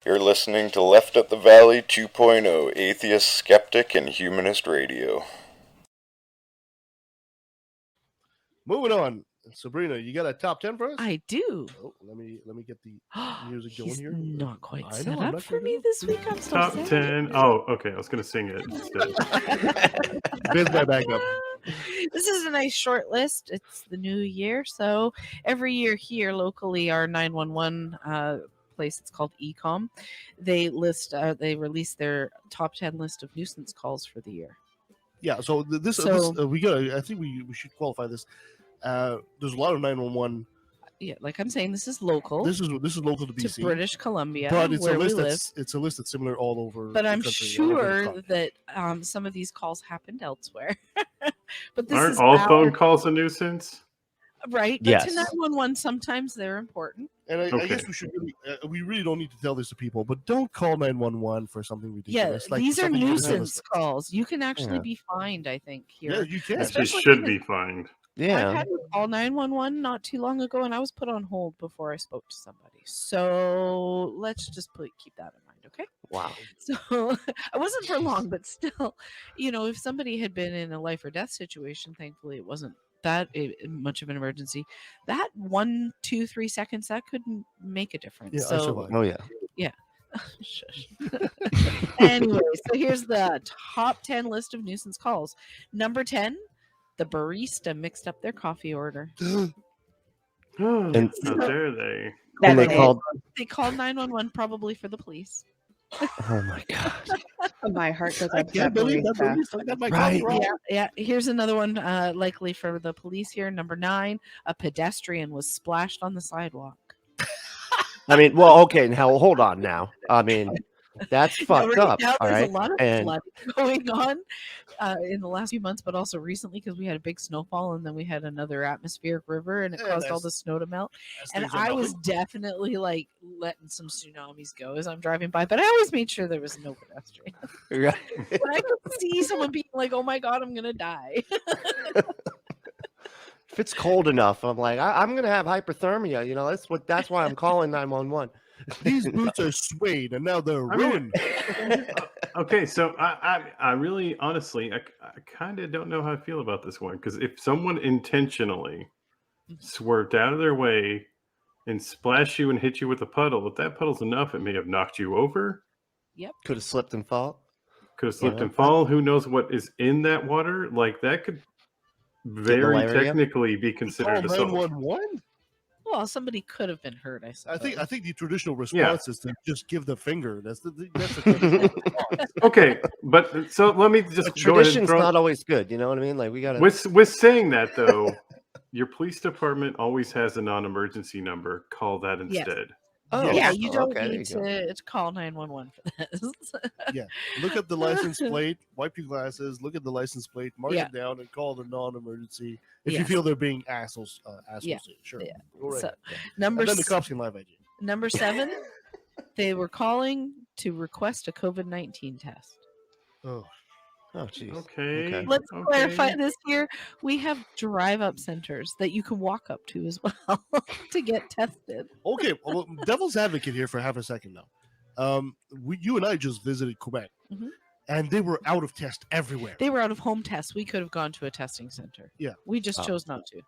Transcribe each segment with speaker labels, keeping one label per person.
Speaker 1: You're listening to Left Up the Valley 2.0, Atheist, Skeptic, and Humanist Radio.
Speaker 2: Moving on. Sabrina, you got a top 10 for us?
Speaker 3: I do.
Speaker 2: Oh, let me get the music going
Speaker 3: He's
Speaker 2: here.
Speaker 3: not quite
Speaker 2: I
Speaker 3: set
Speaker 2: know, I'm
Speaker 3: up
Speaker 2: not
Speaker 3: for
Speaker 2: sure
Speaker 3: me
Speaker 2: now.
Speaker 3: this week. I'm so
Speaker 4: Top
Speaker 3: sad.
Speaker 4: 10. Oh, okay. I was going to sing it instead.
Speaker 2: There's my backup.
Speaker 3: This is a nice short list. It's the new year, so every year here locally, our 911 place, it's called Ecom. They release their top 10 list of nuisance calls for the year.
Speaker 2: Yeah, so I think we should qualify this. There's a lot of 911.
Speaker 3: Yeah, like I'm saying, this is local.
Speaker 2: This is local to BC,
Speaker 3: to British Columbia,
Speaker 2: but it's
Speaker 3: where
Speaker 2: a list
Speaker 3: we live.
Speaker 2: it's a list that's similar all over.
Speaker 3: But
Speaker 2: the
Speaker 3: I'm
Speaker 2: country,
Speaker 3: sure that some of these calls happened elsewhere. But this
Speaker 4: Aren't
Speaker 3: is
Speaker 4: all
Speaker 3: our-
Speaker 4: phone calls a nuisance?
Speaker 3: right? But
Speaker 5: Yes.
Speaker 3: to 911, sometimes they're important.
Speaker 2: And I
Speaker 4: Okay.
Speaker 2: guess we really don't need to tell this to people, but don't call 911 for something
Speaker 3: Yeah,
Speaker 2: ridiculous. Like
Speaker 3: these are
Speaker 2: something you can tell us.
Speaker 3: nuisance calls. You can actually
Speaker 5: Yeah.
Speaker 3: be fined, I think, here.
Speaker 2: Yeah, you can.
Speaker 4: She
Speaker 3: Especially
Speaker 4: should
Speaker 3: because-
Speaker 4: be fined.
Speaker 3: I've
Speaker 5: Yeah.
Speaker 3: had to call 911 not too long ago, and I was put on hold before I spoke to somebody. So let's just keep that in mind, okay?
Speaker 5: Wow.
Speaker 3: So I wasn't for long, but still, if somebody had been in a life or death situation, thankfully it wasn't that much of an emergency. That 1, 2, 3 seconds, that could make a difference.
Speaker 2: Yeah, I
Speaker 3: So
Speaker 2: survived.
Speaker 5: Oh yeah.
Speaker 3: Shush. Anyway, so here's the top 10 list of nuisance calls. Number 10, the barista mixed up their coffee order.
Speaker 5: And-
Speaker 4: How dare they?
Speaker 5: And they
Speaker 6: That's it.
Speaker 5: called.
Speaker 3: They called 911 probably for the police.
Speaker 5: Oh my god.
Speaker 6: My heart goes
Speaker 2: I
Speaker 6: out to
Speaker 2: can't
Speaker 6: that
Speaker 2: believe that
Speaker 6: barista.
Speaker 2: barista got my
Speaker 5: Right.
Speaker 2: coffee wrong.
Speaker 3: Yeah. Here's another one likely for the police here. Number 9, a pedestrian was splashed on the sidewalk.
Speaker 5: I mean, well, okay. Now hold on. Now, I mean, that's fucked
Speaker 3: Right
Speaker 5: up.
Speaker 3: now,
Speaker 5: All
Speaker 3: there's
Speaker 5: right.
Speaker 3: a lot of
Speaker 5: And
Speaker 3: flooding going on in the last few months, but also recently because we had a big snowfall and then we had another atmospheric river and it
Speaker 2: Yeah,
Speaker 3: caused all
Speaker 2: that's-
Speaker 3: the snow to melt.
Speaker 2: As
Speaker 3: And
Speaker 2: things are
Speaker 3: I was
Speaker 2: melting.
Speaker 3: definitely like letting some tsunamis go as I'm driving by, but I always made sure there was no pedestrian.
Speaker 5: right.
Speaker 3: But I could see someone being like, "Oh my god, I'm gonna die."
Speaker 5: If it's cold enough, I'm like, I'm gonna have hyperthermia. That's why I'm calling 911.
Speaker 2: These boots are suede, and now they're
Speaker 4: I mean-
Speaker 2: ruined.
Speaker 4: Okay, so I really, honestly, I kind of don't know how I feel about this one. Because if someone intentionally swerved out of their way and splashed you and hit you with a puddle, if that puddle's enough, it may have knocked you over.
Speaker 5: Could have slipped and fall.
Speaker 4: Could have slipped
Speaker 5: Yeah.
Speaker 4: and fall. Who knows what is in that water? Like, that could very
Speaker 5: malaria?
Speaker 4: technically be
Speaker 2: Call
Speaker 4: considered assault.
Speaker 2: 911.
Speaker 3: Well, somebody could have been hurt. I suppose.
Speaker 2: I think the traditional response is to just give the finger. That's the traditional response.
Speaker 4: Okay, but so let me just
Speaker 5: But
Speaker 4: go ahead and
Speaker 5: tradition's
Speaker 4: throw.
Speaker 5: not always good. You know what I mean? Like we gotta.
Speaker 4: With saying that though, your police department always has a non-emergency number. Call that
Speaker 3: Yes.
Speaker 4: instead.
Speaker 5: Oh,
Speaker 3: yeah,
Speaker 2: yes.
Speaker 3: you
Speaker 5: Oh,
Speaker 3: don't
Speaker 5: okay,
Speaker 3: need
Speaker 5: there you go.
Speaker 3: to call 911 for this.
Speaker 2: Look at the license plate, wipe your glasses, look at the license plate, mark
Speaker 3: Yeah.
Speaker 2: it down, and call the non-emergency if you
Speaker 3: Yes.
Speaker 2: feel they're being assholes.
Speaker 3: Yeah.
Speaker 2: Sure.
Speaker 3: Yeah.
Speaker 2: Go right
Speaker 3: So,
Speaker 2: ahead.
Speaker 3: number
Speaker 2: And then the
Speaker 3: s-
Speaker 2: cops can laugh at you.
Speaker 3: number 7, they were calling to request a COVID-19 test.
Speaker 2: Oh,
Speaker 5: Oh, jeez.
Speaker 4: Okay.
Speaker 3: Let's
Speaker 4: okay.
Speaker 3: clarify this here. We have drive-up centers that you can walk up to as well to get tested.
Speaker 2: okay. Well, devil's advocate here for half a second now. You and I just visited Quebec,
Speaker 3: Mhm.
Speaker 2: and they were out of test everywhere.
Speaker 3: They were out of home tests. We could have gone to a testing center.
Speaker 2: Yeah.
Speaker 3: We just
Speaker 5: Oh.
Speaker 3: chose not to.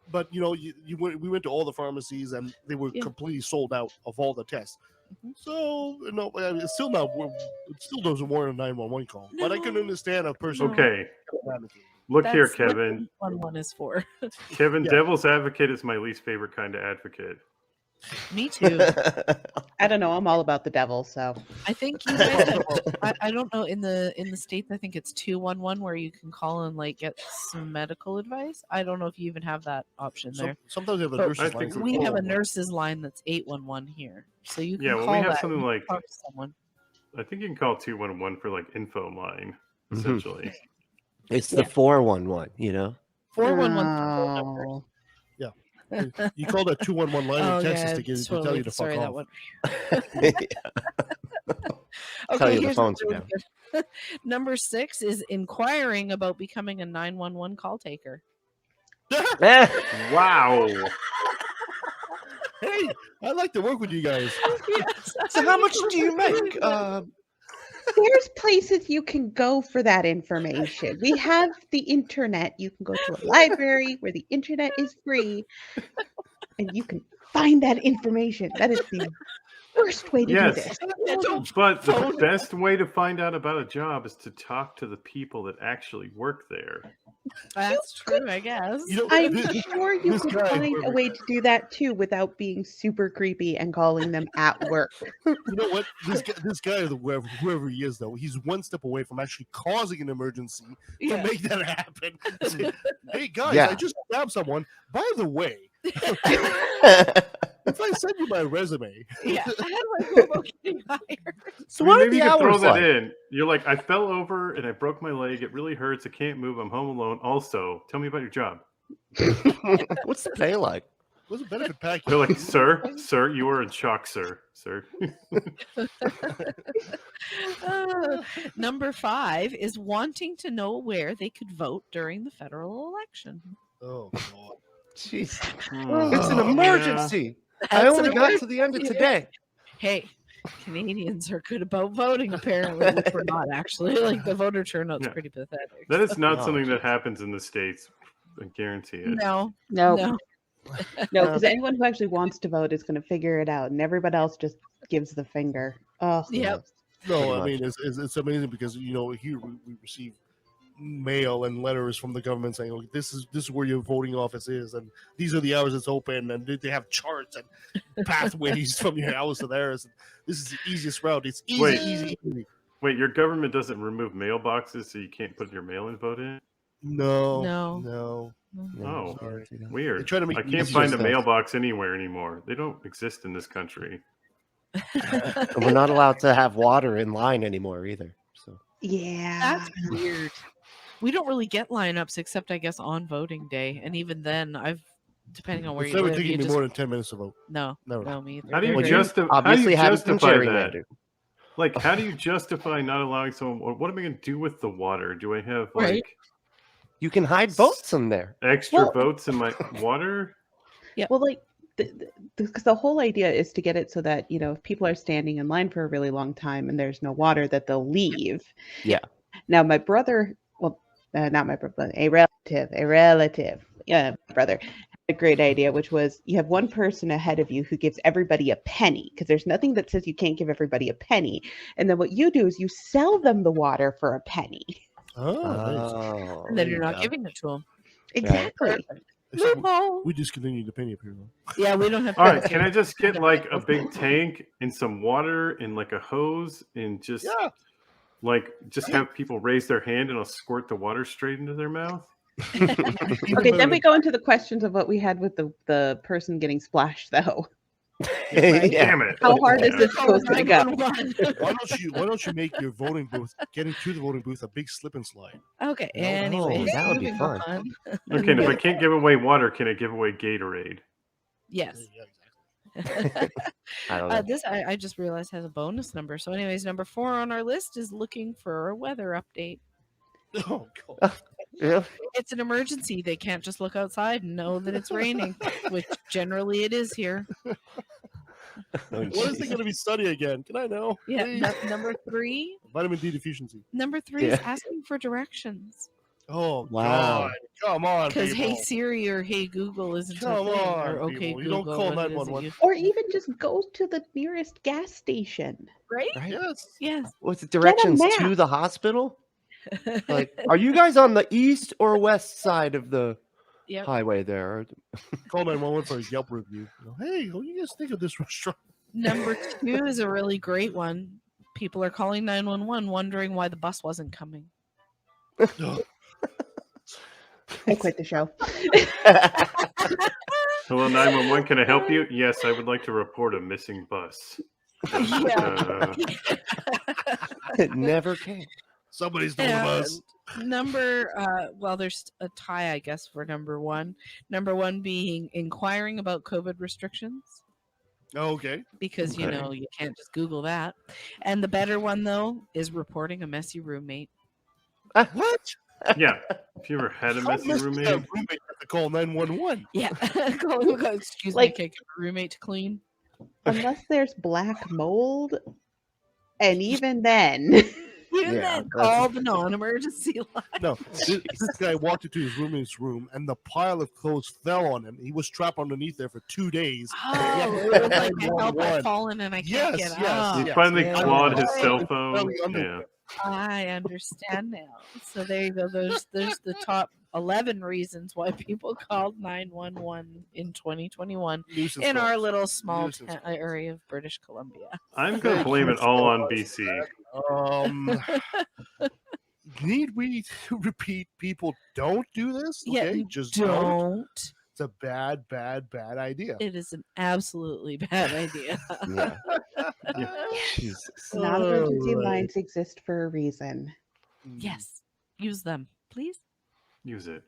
Speaker 2: But we went to all the pharmacies, and they were
Speaker 3: Yeah.
Speaker 2: completely sold out of all the tests.
Speaker 3: Mhm.
Speaker 2: So it's still not. It still doesn't warrant a 911 call. But I can
Speaker 3: No.
Speaker 2: understand a person.
Speaker 4: Okay.
Speaker 2: advocating.
Speaker 4: Look here,
Speaker 3: That's what
Speaker 4: Kevin.
Speaker 3: 911 is for.
Speaker 4: Kevin,
Speaker 2: Yeah.
Speaker 4: devil's advocate is my least favorite kind of advocate.
Speaker 3: Me too.
Speaker 6: I don't know. I'm all about the devil, so
Speaker 3: I think you guys have, I don't know, in the States, I think it's 211 where you can call and like get some medical advice. I don't know if you even have that option there.
Speaker 2: Sometimes they have a
Speaker 3: But
Speaker 2: nurse's
Speaker 4: I
Speaker 2: line.
Speaker 4: think
Speaker 2: for
Speaker 3: We have a
Speaker 2: 411.
Speaker 3: nurse's line that's 811 here. So you can
Speaker 4: Yeah, well,
Speaker 3: call
Speaker 4: we have
Speaker 3: that
Speaker 4: something
Speaker 3: and
Speaker 4: like-
Speaker 3: talk to someone.
Speaker 4: I think you can call 211 for like info line,
Speaker 5: Mhm.
Speaker 4: essentially.
Speaker 5: It's the 411.
Speaker 3: 411 phone number.
Speaker 6: Oh.
Speaker 2: You call that 211 line
Speaker 3: Oh,
Speaker 2: in Texas
Speaker 3: yeah,
Speaker 2: to tell
Speaker 3: totally.
Speaker 2: you to fuck
Speaker 3: Sorry, that
Speaker 2: off.
Speaker 3: one.
Speaker 5: Tell you the
Speaker 3: here's
Speaker 5: phone's
Speaker 3: really
Speaker 5: down.
Speaker 3: good. Number 6 is inquiring about becoming a 911 call taker.
Speaker 4: Wow.
Speaker 2: Hey, I like to work with you guys.
Speaker 3: Yes.
Speaker 5: So how much do you make?
Speaker 6: There's places you can go for that information. We have the internet. You can go to a library where the internet is free, and you can find that information. That is the worst way to do
Speaker 4: Yes.
Speaker 6: this.
Speaker 4: But the best way to find out about a job is to talk to the people that actually work there.
Speaker 3: That's true, I guess.
Speaker 2: You know,
Speaker 6: I'm
Speaker 2: this-
Speaker 6: sure you
Speaker 2: this
Speaker 6: could
Speaker 2: guy,
Speaker 6: find a
Speaker 2: whoever-
Speaker 6: way to do that too without being super creepy and calling them at work.
Speaker 2: You know what? This guy, whoever he is, though, he's one step away from actually causing an emergency to
Speaker 3: Yeah.
Speaker 2: make that happen. Say, hey guys,
Speaker 5: Yeah.
Speaker 2: I just grabbed someone. By the way, if I send you my resume,
Speaker 3: Yeah. How do I go about getting hired?
Speaker 5: So
Speaker 4: I mean,
Speaker 5: what are
Speaker 4: maybe
Speaker 5: the
Speaker 4: you could throw
Speaker 5: hours
Speaker 4: that
Speaker 5: like?
Speaker 4: in. You're like, I fell over and I broke my leg. It really hurts. I can't move. I'm home alone. Also, tell me about your job.
Speaker 5: What's the pay like?
Speaker 2: what's the benefit package?
Speaker 4: They're like, sir, you are in shock, sir.
Speaker 3: Number 5 is wanting to know where they could vote during the federal election.
Speaker 2: Oh god.
Speaker 5: Jeez,
Speaker 4: Hmm.
Speaker 5: it's an
Speaker 2: Oh, yeah.
Speaker 5: emergency. I
Speaker 3: That's
Speaker 5: only
Speaker 3: an
Speaker 5: got to the end of
Speaker 3: emergency.
Speaker 5: today.
Speaker 3: Hey, Canadians are good about voting, apparently, which we're not actually. Like, the voter turnout's
Speaker 4: Yeah.
Speaker 3: pretty pathetic.
Speaker 4: That is not
Speaker 5: Oh,
Speaker 4: something that
Speaker 5: jeez.
Speaker 4: happens in the States. I guarantee it.
Speaker 3: No,
Speaker 6: No,
Speaker 3: no.
Speaker 6: because anyone who actually wants to vote is going to figure it out, and everybody else just gives the finger. Oh,
Speaker 3: Yep.
Speaker 2: No,
Speaker 5: Pretty
Speaker 2: I
Speaker 5: much.
Speaker 2: mean it's amazing because here we receive mail and letters from the government saying, "Oh, this is where your voting office is, and these are the hours it's open, and they have charts and pathways from your house to theirs. This is the easiest route. It's easy,
Speaker 4: Wait.
Speaker 2: easy.
Speaker 4: Wait, your government doesn't remove mailboxes so you can't put your mail-in vote in?
Speaker 2: No,
Speaker 3: No.
Speaker 2: no.
Speaker 5: No,
Speaker 4: Oh,
Speaker 5: you can't do that.
Speaker 4: Weird.
Speaker 2: They try to make
Speaker 4: I
Speaker 2: it
Speaker 4: can't
Speaker 2: easier
Speaker 4: find a
Speaker 5: stuff.
Speaker 4: mailbox anywhere anymore. They don't exist in this country.
Speaker 5: And we're not allowed to have water in line anymore either. So
Speaker 6: yeah.
Speaker 3: That's weird. We don't really get lineups except, I guess, on voting day. And even then, depending on where
Speaker 2: It's
Speaker 3: you
Speaker 2: never
Speaker 3: live,
Speaker 2: taking
Speaker 3: you
Speaker 2: me
Speaker 3: just,
Speaker 2: more than 10 minutes to vote.
Speaker 3: no,
Speaker 2: Never.
Speaker 3: me either.
Speaker 4: How do you
Speaker 5: Well,
Speaker 3: They're
Speaker 5: you
Speaker 3: great.
Speaker 5: obviously haven't been
Speaker 4: justify that?
Speaker 5: gerrymandered.
Speaker 4: Like, how do you justify not allowing someone? What am I going to do with the water? Do I have like
Speaker 3: Right.
Speaker 5: You can hide votes in there.
Speaker 4: extra
Speaker 6: Well-
Speaker 4: votes in my water?
Speaker 6: Well, like, because the whole idea is to get it so that, if people are standing in line for a really long time and there's no water, that they'll leave.
Speaker 5: Yeah.
Speaker 6: Now, my brother, well, not my brother, but a relative, brother, had a great idea, which was you have one person ahead of you who gives everybody a penny, because there's nothing that says you can't give everybody a penny. And then what you do is you sell them the water for a penny.
Speaker 2: Oh, nice.
Speaker 5: Oh,
Speaker 3: And then
Speaker 5: there
Speaker 3: you're
Speaker 5: you
Speaker 3: not
Speaker 5: go.
Speaker 3: giving it to them.
Speaker 6: Exactly.
Speaker 2: Except
Speaker 3: Loophole.
Speaker 2: we discontinued the penny up here, though.
Speaker 3: Yeah, we don't have.
Speaker 4: All right, can I just get like a big tank and some water and like a hose and just
Speaker 2: Yeah.
Speaker 4: just have people raise their hand and I'll squirt the water straight into their mouth?
Speaker 6: Okay, then we go into the questions of what we had with the person getting splashed, though.
Speaker 3: Right.
Speaker 5: Yeah.
Speaker 4: Damn it!
Speaker 6: How hard is
Speaker 4: Yeah.
Speaker 6: this supposed to go?
Speaker 2: Why don't you make your voting booth, getting to the voting booth, a big slip and slide?
Speaker 3: Okay.
Speaker 5: Oh,
Speaker 3: Anyways,
Speaker 5: that would be
Speaker 3: moving
Speaker 5: fun.
Speaker 3: on.
Speaker 4: Okay, and if I can't give away water, can I give away Gatorade?
Speaker 3: Yes.
Speaker 2: Yeah, exactly.
Speaker 5: I don't know.
Speaker 3: This I just realized has a bonus number. So, anyways, number 4 on our list is looking for a weather update.
Speaker 2: Oh god.
Speaker 5: Yeah.
Speaker 3: It's an emergency. They can't just look outside and know that it's raining, which generally it is here.
Speaker 5: Oh,
Speaker 2: What is it going to be sunny again? Can I know?
Speaker 3: Yeah.
Speaker 2: Please?
Speaker 3: Number 3.
Speaker 2: Vitamin D deficiency.
Speaker 3: Number 3 is
Speaker 5: Yeah.
Speaker 3: asking for directions.
Speaker 2: Oh
Speaker 5: Wow.
Speaker 2: god. Come on,
Speaker 3: Because
Speaker 2: people.
Speaker 3: Hey Siri or Hey Google isn't
Speaker 2: Come
Speaker 3: a thing.
Speaker 2: on,
Speaker 3: Or Okay
Speaker 2: people. You
Speaker 3: Google.
Speaker 2: don't call
Speaker 3: what it is that
Speaker 2: 911.
Speaker 3: you-
Speaker 6: Or even just go to the nearest gas station.
Speaker 3: Right?
Speaker 5: Right?
Speaker 2: Yes.
Speaker 3: Yes.
Speaker 5: What's the directions
Speaker 6: map.
Speaker 5: to the hospital? Like, are you guys on the east or west side of the
Speaker 3: Yep.
Speaker 5: highway there?
Speaker 2: Call 911 for a Yelp review. Hey, what do you guys think of this restaurant?
Speaker 3: Number 2 is a really great one. People are calling 911 wondering why the bus wasn't coming.
Speaker 6: I quit the show.
Speaker 4: Hello, 911. Can I help you? Yes, I would like to report a missing bus.
Speaker 3: Yeah.
Speaker 5: It never came.
Speaker 2: Somebody's doing the bus.
Speaker 3: There's a tie, I guess, for number 1. Number 1 being inquiring about COVID restrictions,
Speaker 2: Oh, okay.
Speaker 3: because
Speaker 5: Okay.
Speaker 3: you can't just Google that. And the better one though is reporting a messy roommate.
Speaker 2: What?
Speaker 4: Yeah. If you ever had a
Speaker 2: How
Speaker 4: messy
Speaker 2: messy is
Speaker 4: roommate,
Speaker 2: that roommate have to call 911?
Speaker 3: Yeah. Excuse me,
Speaker 6: Like-
Speaker 3: can't get a roommate to clean.
Speaker 6: Unless there's black mold, and even then,
Speaker 3: Even
Speaker 5: Yeah,
Speaker 3: then,
Speaker 5: that's-
Speaker 3: call the non-emergency line.
Speaker 2: No, this guy walked into his roommate's room, and the pile of clothes fell on him. He was trapped underneath there for 2 days.
Speaker 3: Oh, it was like I help,
Speaker 2: 911.
Speaker 3: I've fallen and I
Speaker 2: Yes,
Speaker 3: can't get
Speaker 2: yes,
Speaker 3: up.
Speaker 4: he
Speaker 2: yes.
Speaker 4: finally
Speaker 3: Yeah.
Speaker 4: clawed his
Speaker 3: Boy.
Speaker 4: cell phone.
Speaker 2: Belly
Speaker 4: Yeah.
Speaker 2: underwear.
Speaker 3: I understand now. So there you go. There's the top 11 reasons why people called 911 in 2021
Speaker 2: Nuisance
Speaker 3: in our
Speaker 2: calls.
Speaker 3: little small
Speaker 2: Nuisance calls.
Speaker 3: area of British Columbia.
Speaker 4: I'm going to
Speaker 2: Thank
Speaker 4: blame
Speaker 2: you
Speaker 4: it all
Speaker 2: so
Speaker 4: on
Speaker 2: much
Speaker 4: BC.
Speaker 2: for that. Need we to repeat? People don't do this.
Speaker 3: Yeah,
Speaker 2: Okay, just don't.
Speaker 3: don't.
Speaker 2: It's a bad idea.
Speaker 3: It is an absolutely bad idea.
Speaker 5: Yeah. Jesus.
Speaker 6: non-emergency
Speaker 2: Alright.
Speaker 6: lines exist for a reason.
Speaker 3: Yes, use them, please.
Speaker 4: Use it.